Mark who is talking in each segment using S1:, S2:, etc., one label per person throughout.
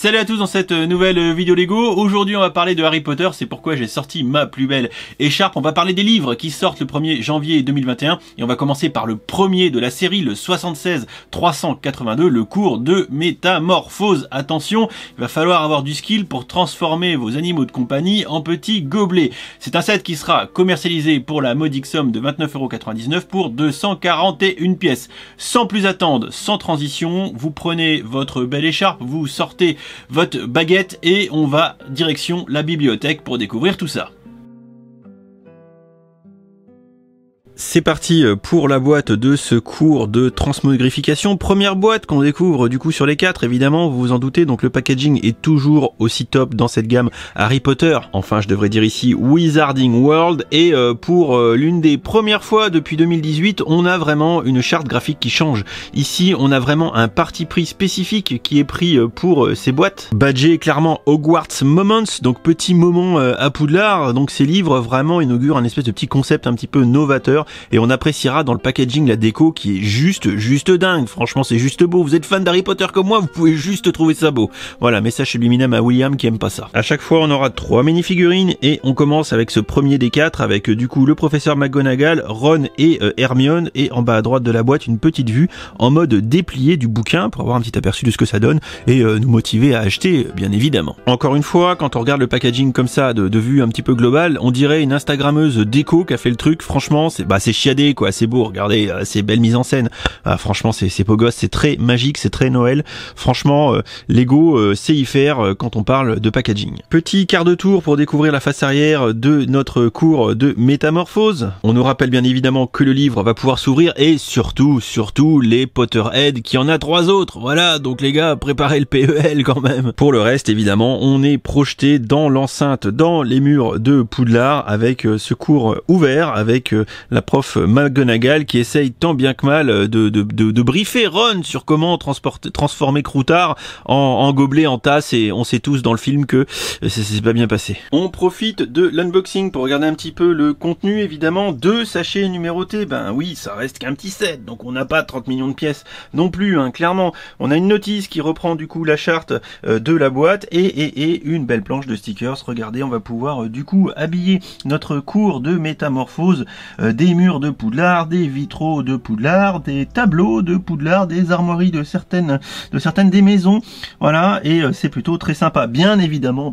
S1: Salut à tous dans cette nouvelle vidéo Lego. Aujourd'hui on va parler de Harry Potter, c'est pourquoi j'ai sorti ma plus belle écharpe. On va parler des livres qui sortent le 1er janvier 2021 et on va commencer par le premier de la série, le 76-382, le cours de métamorphose. Attention, il va falloir avoir du skill pour transformer vos animaux de compagnie en petits gobelets. C'est un set qui sera commercialisé pour la modique somme de 29,99 € pour 241 pièces. Sans plus attendre, sans transition, vous prenez votre belle écharpe, vous sortez votre baguette et on va direction la bibliothèque pour découvrir tout ça. C'est parti pour la boîte de ce cours de transmogrification. Première boîte qu'on découvre du coup sur les 4, évidemment, vous vous en doutez, donc le packaging est toujours aussi top dans cette gamme Harry Potter, enfin je devrais dire ici Wizarding World, et pour l'une des premières fois depuis 2018, on a vraiment une charte graphique qui change. Ici, on a vraiment un parti pris spécifique qui est pris pour ces boîtes. Badgé clairement Hogwarts Moments, donc petit moment à Poudlard, donc ces livres vraiment inaugurent un espèce de petit concept un petit peu novateur. Et on appréciera dans le packaging la déco qui est juste dingue. Franchement, c'est juste beau. Vous êtes fan d'Harry Potter comme moi, vous pouvez juste trouver ça beau. Voilà, message subliminal à William qui aime pas ça. À chaque fois, on aura 3 mini-figurines et on commence avec ce premier des 4 avec du coup le professeur McGonagall, Ron et Hermione, et en bas à droite de la boîte une petite vue en mode déplié du bouquin pour avoir un petit aperçu de ce que ça donne et nous motiver à acheter, bien évidemment. Encore une fois, quand on regarde le packaging comme ça de vue un petit peu globale, on dirait une instagrammeuse déco qui a fait le truc. Franchement, c'est chiadé quoi, c'est beau, regardez, c'est belle mise en scène. Franchement, c'est beau gosse, c'est très magique, c'est très Noël. Franchement, Lego sait y faire quand on parle de packaging. Petit quart de tour pour découvrir la face arrière de notre cours de métamorphose. On nous rappelle bien évidemment que le livre va pouvoir s'ouvrir et surtout les Potterheads qui en a 3 autres. Voilà, donc les gars, préparez le PEL quand même. Pour le reste, évidemment, on est projeté dans l'enceinte, dans les murs de Poudlard avec ce cours ouvert avec la prof McGonagall qui essaye tant bien que mal de briefer Ron sur comment transformer Croutard en gobelet, en tasse, et on sait tous dans le film que c'est pas bien passé. On profite de l'unboxing pour regarder un petit peu le contenu, évidemment. 2 sachets numérotés, ben oui, ça reste qu'un petit set, donc on n'a pas 30 millions de pièces non plus, hein, clairement. On a une notice qui reprend du coup la charte de la boîte et une belle planche de stickers. Regardez, on va pouvoir du coup habiller notre cours de métamorphose, des murs de Poudlard, des vitraux de Poudlard, des tableaux de Poudlard, des armoiries de certaines des maisons. Voilà, et c'est plutôt très sympa. Bien évidemment,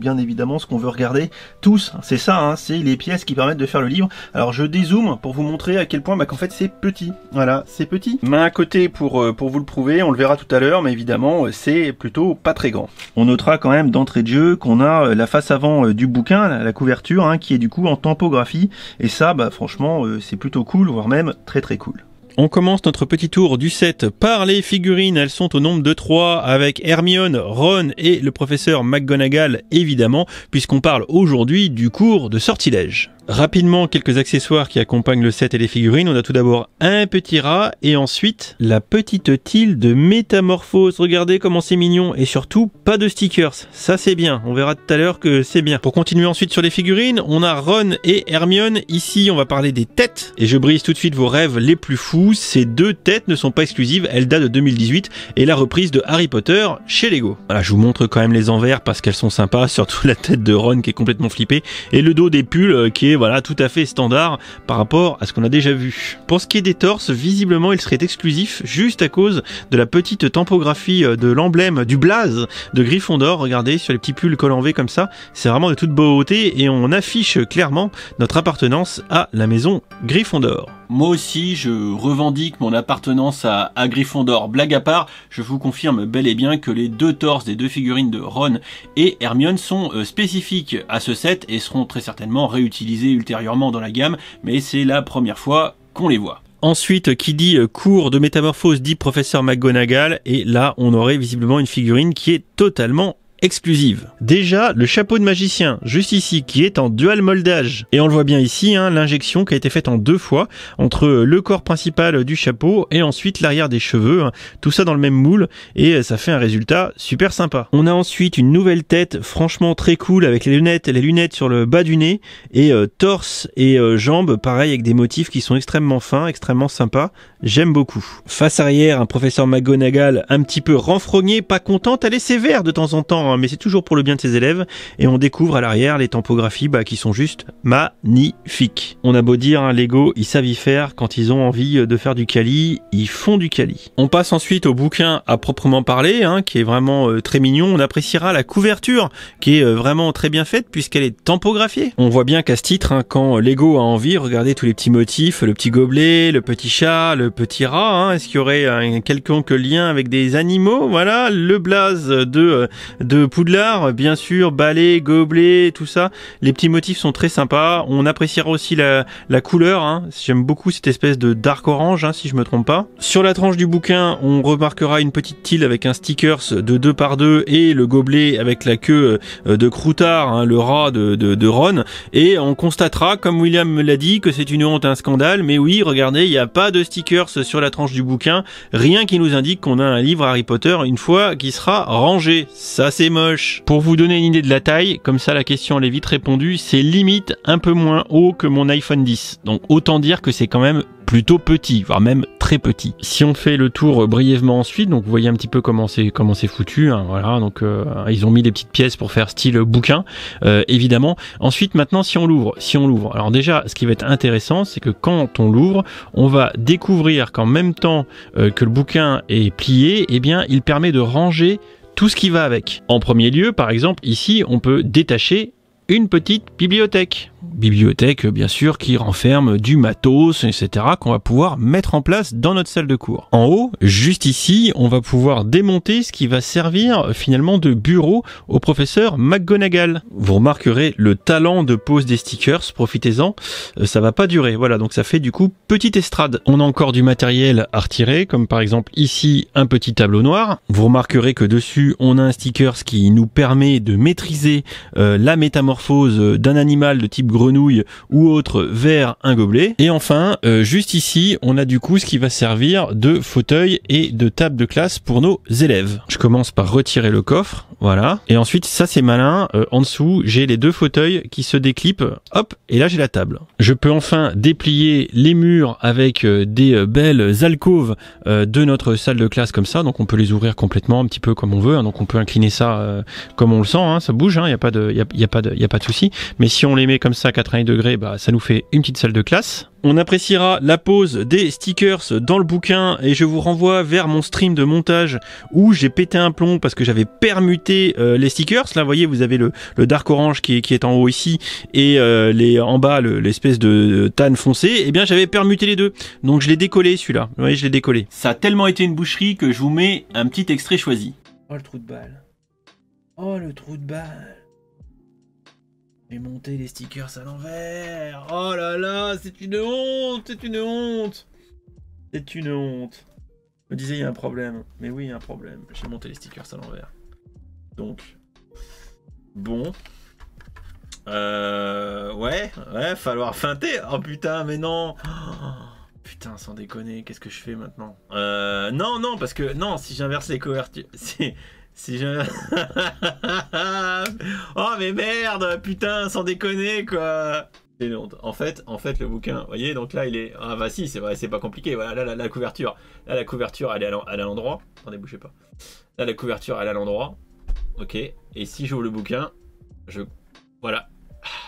S1: ce qu'on veut regarder tous, c'est ça, hein, c'est les pièces qui permettent de faire le livre. Alors je dézoome pour vous montrer à quel point qu'en fait c'est petit. Voilà, c'est petit. Main à côté pour vous le prouver, on le verra tout à l'heure, mais évidemment c'est plutôt pas très grand. On notera quand même d'entrée de jeu qu'on a la face avant du bouquin, la couverture, hein, qui est du coup en tampographie, et ça, bah franchement, c'est plutôt cool, voire même très cool. On commence notre petit tour du set par les figurines. Elles sont au nombre de 3 avec Hermione, Ron et le professeur McGonagall, évidemment, puisqu'on parle aujourd'hui du cours de sortilège. Rapidement, quelques accessoires qui accompagnent le set et les figurines. On a tout d'abord un petit rat et ensuite la petite tilde de métamorphose. Regardez comment c'est mignon, et surtout pas de stickers. Ça c'est bien, on verra tout à l'heure que c'est bien. Pour continuer ensuite sur les figurines, on a Ron et Hermione. Ici on va parler des têtes et je brise tout de suite vos rêves les plus fous. Ces 2 têtes ne sont pas exclusives, elles datent de 2018 et la reprise de Harry Potter chez Lego. Voilà, je vous montre quand même les envers parce qu'elles sont sympas, surtout la tête de Ron qui est complètement flippée et le dos des pulls qui est voilà tout à fait standard par rapport à ce qu'on a déjà vu. Pour ce qui est des torses, visiblement il serait exclusif juste à cause de la petite tampographie de l'emblème du blaze de Gryffondor. Regardez sur les petits pulls col en V comme ça, c'est vraiment de toute beauté et on affiche clairement notre appartenance à la maison Gryffondor. Moi aussi, je revendique mon appartenance à Gryffondor. Blague à part, je vous confirme bel et bien que les 2 torses des 2 figurines de Ron et Hermione sont spécifiques à ce set et seront très certainement réutilisés ultérieurement dans la gamme, mais c'est la première fois qu'on les voit. Ensuite, qui dit cours de métamorphose dit professeur McGonagall, et là on aurait visiblement une figurine qui est totalement exclusive. Déjà, le chapeau de magicien, juste ici, qui est en dual moldage. Et on le voit bien ici, hein, l'injection qui a été faite en 2 fois, entre le corps principal du chapeau et ensuite l'arrière des cheveux, hein, tout ça dans le même moule, et ça fait un résultat super sympa. On a ensuite une nouvelle tête, franchement très cool, avec les lunettes sur le bas du nez, et torse et jambes, pareil, avec des motifs qui sont extrêmement fins, extrêmement sympas. J'aime beaucoup. Face arrière, un professeur McGonagall un petit peu renfrogné, pas contente, elle est sévère de temps en temps, hein, mais c'est toujours pour le bien de ses élèves. Et on découvre à l'arrière les tampographies qui sont juste magnifiques. On a beau dire, hein, Lego, ils savent y faire. Quand ils ont envie de faire du Kali, ils font du Kali. On passe ensuite au bouquin à proprement parler, hein, qui est vraiment très mignon. On appréciera la couverture, qui est vraiment très bien faite puisqu'elle est tampographiée. On voit bien qu'à ce titre, hein, quand Lego a envie, regardez tous les petits motifs, le petit gobelet, le petit chat, le petit rat. Hein, est-ce qu'il y aurait un quelconque lien avec des animaux? Voilà, le blaze de Poudlard, bien sûr, balai, gobelet, tout ça. Les petits motifs sont très sympas. On appréciera aussi la couleur. Hein. J'aime beaucoup cette espèce de dark orange, hein, si je me trompe pas. Sur la tranche du bouquin, on remarquera une petite tile avec un stickers de 2x2 et le gobelet avec la queue de Croutard, hein, le rat de Ron. Et on constatera, comme William me l'a dit, que c'est une honte, un scandale. Mais oui, regardez, il n'y a pas de stickers sur la tranche du bouquin. Rien qui nous indique qu'on a un livre Harry Potter une fois qu'il sera rangé. Ça, c'est moche. Pour vous donner une idée de la taille, comme ça la question elle est vite répondue, c'est limite un peu moins haut que mon iPhone 10. Donc autant dire que c'est quand même plutôt petit, voire même très petit. Si on fait le tour brièvement ensuite, donc vous voyez un petit peu comment c'est foutu, hein, voilà, donc ils ont mis des petites pièces pour faire style bouquin, évidemment. Ensuite, maintenant, si on l'ouvre, alors déjà, ce qui va être intéressant, c'est que quand on l'ouvre, on va découvrir qu'en même temps que le bouquin est plié, eh bien, il permet de ranger tout ce qui va avec. En premier lieu, par exemple, ici, on peut détacher une petite bibliothèque. Bibliothèque, bien sûr, qui renferme du matos, etc., qu'on va pouvoir mettre en place dans notre salle de cours. En haut, juste ici, on va pouvoir démonter ce qui va servir finalement de bureau au professeur McGonagall. Vous remarquerez le talent de pose des stickers, profitez-en, ça va pas durer. Voilà, donc ça fait du coup petite estrade. On a encore du matériel à retirer, comme par exemple ici un petit tableau noir. Vous remarquerez que dessus, on a un sticker qui nous permet de maîtriser la métamorphose d'un animal de type grenouille ou autre vers un gobelet. Et enfin, juste ici, on a du coup ce qui va servir de fauteuil et de table de classe pour nos élèves. Je commence par retirer le coffre, voilà. Et ensuite, ça c'est malin, en dessous, j'ai les deux fauteuils qui se déclippent, hop, et là j'ai la table. Je peux enfin déplier les murs avec des belles alcôves de notre salle de classe comme ça, donc on peut les ouvrir complètement un petit peu comme on veut, hein, donc on peut incliner ça comme on le sent, hein, ça bouge, hein, y a pas de souci. Mais si on les met comme ça à 90 degrés, ça nous fait une petite salle de classe. On appréciera la pose des stickers dans le bouquin et je vous renvoie vers mon stream de montage où j'ai pété un plomb parce que j'avais permuté les stickers. Là, vous voyez, vous avez le dark orange qui est en haut ici et en bas l'espèce de tan foncé. Eh bien, j'avais permuté les deux. Donc, je l'ai décollé celui-là. Vous voyez, je l'ai décollé. Ça a tellement été une boucherie que je vous mets un petit extrait choisi. Oh, le trou de balle. Oh, le trou de balle. J'ai monté les stickers à l'envers. Oh là là, c'est une honte, c'est une honte. C'est une honte. Je me disais, il y a un problème. Mais oui, il y a un problème. J'ai monté les stickers à l'envers. Donc, bon. Ouais, falloir feinter. Oh putain, mais non. Oh, putain, sans déconner, qu'est-ce que je fais maintenant? Non, parce que, non, si j'inverse les couvertures, si je... Oh mais merde, putain, sans déconner quoi. C'est une honte. En fait le bouquin, vous voyez, donc là il est... Ah bah si, c'est vrai, c'est pas compliqué. Voilà, là la couverture. Là la couverture elle est à l'endroit. Attendez, bougez pas. Là la couverture elle est à l'endroit. Ok. Et si j'ouvre le bouquin, voilà.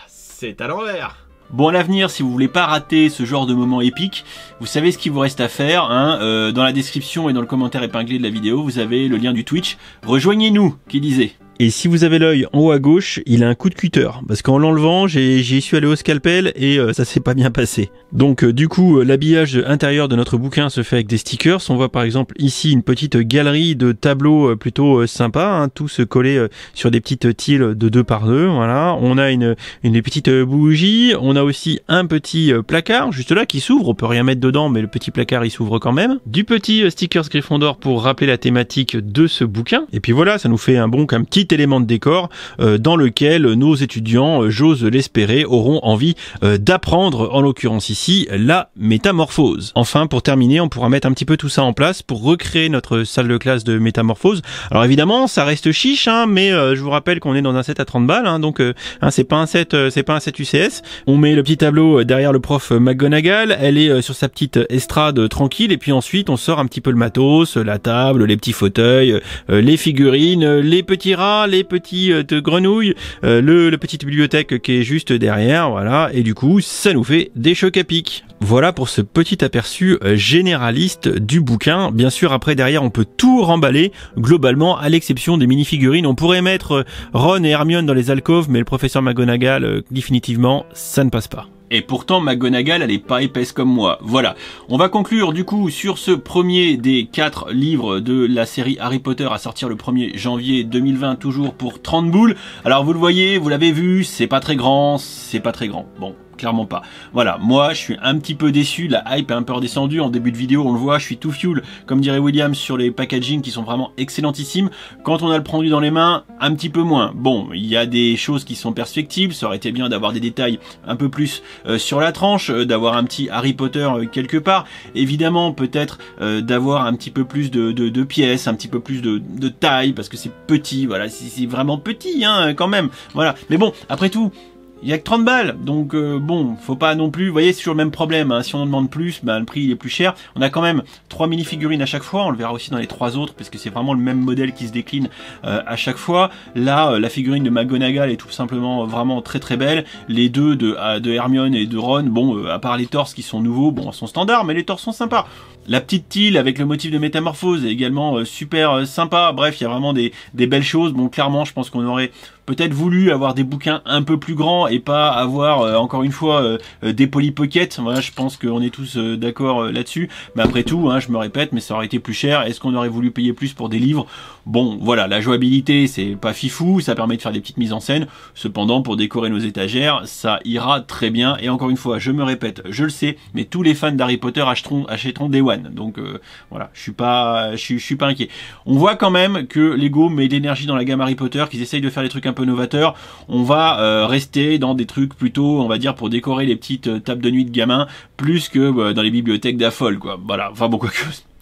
S1: C'est à l'envers. Bon, à l'avenir, si vous voulez pas rater ce genre de moment épique, vous savez ce qu'il vous reste à faire, hein, dans la description et dans le commentaire épinglé de la vidéo, vous avez le lien du Twitch. Rejoignez-nous, qui disait. Et si vous avez l'œil en haut à gauche, il a un coup de cutter. Parce qu'en l'enlevant, j'y suis allé au scalpel et ça s'est pas bien passé. Donc du coup, l'habillage intérieur de notre bouquin se fait avec des stickers. On voit par exemple ici une petite galerie de tableaux plutôt sympa, hein, tous collés sur des petites tiles de 2x2. Voilà. On a une petite bougie. On a aussi un petit placard juste là qui s'ouvre. On peut rien mettre dedans, mais le petit placard il s'ouvre quand même. Du petit stickers Gryffondor pour rappeler la thématique de ce bouquin. Et puis voilà, ça nous fait un petit élément de décor dans lequel nos étudiants, j'ose l'espérer, auront envie d'apprendre, en l'occurrence ici, la métamorphose. Enfin, pour terminer, on pourra mettre un petit peu tout ça en place pour recréer notre salle de classe de métamorphose. Alors évidemment, ça reste chiche, hein, mais je vous rappelle qu'on est dans un set à 30 balles, hein, donc c'est pas un set UCS. On met le petit tableau derrière le prof McGonagall, elle est sur sa petite estrade tranquille, et puis ensuite on sort un petit peu le matos, la table, les petits fauteuils, les figurines, les petits rats. là, les petites grenouilles, le petite bibliothèque qui est juste derrière, voilà, et du coup, ça nous fait des chocs à pic. Voilà pour ce petit aperçu généraliste du bouquin. Bien sûr, après, derrière, on peut tout remballer, globalement, à l'exception des mini-figurines. On pourrait mettre Ron et Hermione dans les alcôves, mais le professeur McGonagall, définitivement, ça ne passe pas. Et pourtant, McGonagall, elle est pas épaisse comme moi. Voilà. On va conclure, du coup, sur ce premier des 4 livres de la série Harry Potter à sortir le 1er janvier 2020, toujours pour 30 boules. Alors, vous le voyez, vous l'avez vu, c'est pas très grand, c'est pas très grand. Bon. Clairement pas. Voilà, moi je suis un petit peu déçu, la hype est un peu redescendue, en début de vidéo on le voit, je suis tout fuel, comme dirait William, sur les packaging qui sont vraiment excellentissimes. Quand on a le produit dans les mains, un petit peu moins. Bon, il y a des choses qui sont perspectives, ça aurait été bien d'avoir des détails un peu plus sur la tranche, d'avoir un petit Harry Potter quelque part, évidemment peut-être d'avoir un petit peu plus de pièces, un petit peu plus de taille, parce que c'est petit, voilà, c'est vraiment petit hein, quand même, voilà. Mais bon, après tout, il y a que 30 balles, donc bon, faut pas non plus, vous voyez, c'est toujours le même problème, hein. Si on en demande plus, ben, le prix il est plus cher. On a quand même 3 mini-figurines à chaque fois, on le verra aussi dans les 3 autres, parce que c'est vraiment le même modèle qui se décline à chaque fois. Là, la figurine de McGonagall est tout simplement vraiment très très belle. Les deux de Hermione et de Ron, bon, à part les torses qui sont nouveaux, bon, ils sont standards, mais les torses sont sympas. La petite Teal avec le motif de métamorphose est également super sympa. Bref, il y a vraiment des belles choses. Bon, clairement, je pense qu'on aurait peut-être voulu avoir des bouquins un peu plus grands et pas avoir, encore une fois, des Polly Pocket. Voilà, je pense qu'on est tous d'accord là-dessus. Mais après tout, hein, je me répète, mais ça aurait été plus cher. Est-ce qu'on aurait voulu payer plus pour des livres? Bon, voilà, la jouabilité, c'est pas fifou. Ça permet de faire des petites mises en scène. Cependant, pour décorer nos étagères, ça ira très bien. Et encore une fois, je me répète, je le sais, mais tous les fans d'Harry Potter achèteront Day One. Donc voilà, je suis pas inquiet. On voit quand même que Lego met de l'énergie dans la gamme Harry Potter, qu'ils essayent de faire des trucs un peu novateurs. On va rester dans des trucs plutôt, on va dire, pour décorer les petites tables de nuit de gamins, plus que dans les bibliothèques d'Affol, quoi. Voilà, enfin bon, quoi que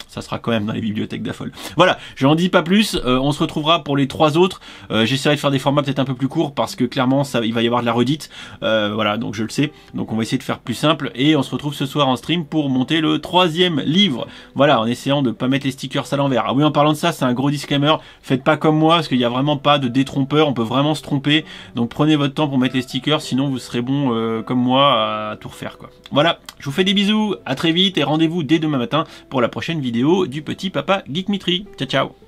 S1: ça sera quand même dans les bibliothèques d'Affol. Voilà, je n'en dis pas plus, on se retrouvera pour les 3 autres. J'essaierai de faire des formats peut-être un peu plus courts parce que clairement il va y avoir de la redite. Voilà, donc je le sais. Donc on va essayer de faire plus simple et on se retrouve ce soir en stream pour monter le 3e livre. Voilà, en essayant de pas mettre les stickers à l'envers. Ah oui, en parlant de ça, c'est un gros disclaimer. Faites pas comme moi parce qu'il n'y a vraiment pas de détrompeur. On peut vraiment se tromper. Donc prenez votre temps pour mettre les stickers, sinon vous serez bon comme moi à tout refaire, quoi. Voilà, je vous fais des bisous, à très vite et rendez-vous dès demain matin pour la prochaine vidéo du petit papa Geek Mitri. Ciao ciao.